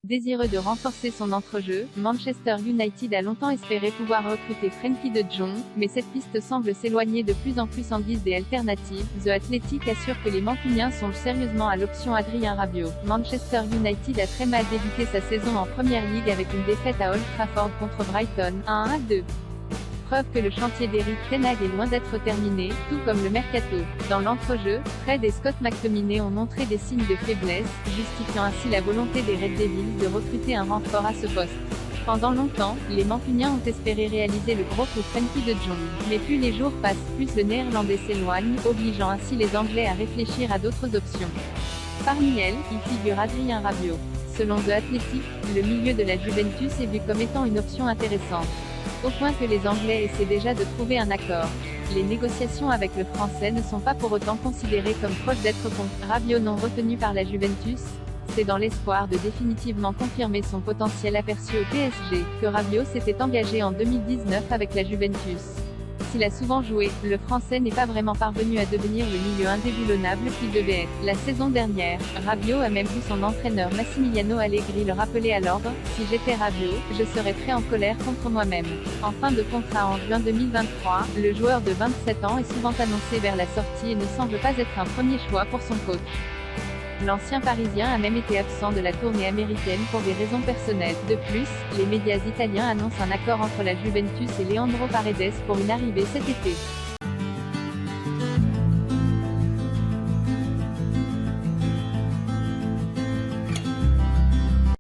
Désireux de renforcer son entrejeu, Manchester United a longtemps espéré pouvoir recruter Frenkie de Jong, mais cette piste semble s'éloigner de plus en plus en guise des alternatives. The Athletic assure que les Mancuniens songent sérieusement à l'option Adrien Rabiot. Manchester United a très mal débuté sa saison en Premier League avec une défaite à Old Trafford contre Brighton, 1-2. Preuve que le chantier d'Eric Ten Hag est loin d'être terminé, tout comme le mercato. Dans l'entrejeu, Fred et Scott McTominay ont montré des signes de faiblesse, justifiant ainsi la volonté des Red Devils de recruter un renfort à ce poste. Pendant longtemps, les Mancuniens ont espéré réaliser le gros coup Frenkie de Jong. Mais plus les jours passent, plus le néerlandais s'éloigne, obligeant ainsi les Anglais à réfléchir à d'autres options. Parmi elles, il figure Adrien Rabiot. Selon The Athletic, le milieu de la Juventus est vu comme étant une option intéressante. Au point que les Anglais essaient déjà de trouver un accord. Les négociations avec le Français ne sont pas pour autant considérées comme proches d'être conclues. Rabiot non retenu par la Juventus. C'est dans l'espoir de définitivement confirmer son potentiel aperçu au PSG, que Rabiot s'était engagé en 2019 avec la Juventus. S'il a souvent joué, le Français n'est pas vraiment parvenu à devenir le milieu indéboulonnable qu'il devait être. La saison dernière, Rabiot a même vu son entraîneur Massimiliano Allegri le rappeler à l'ordre: « Si j'étais Rabiot, je serais très en colère contre moi-même ». En fin de contrat en juin 2023, le joueur de 27 ans est souvent annoncé vers la sortie et ne semble pas être un premier choix pour son coach. L'ancien Parisien a même été absent de la tournée américaine pour des raisons personnelles. De plus, les médias italiens annoncent un accord entre la Juventus et Leandro Paredes pour une arrivée cet été.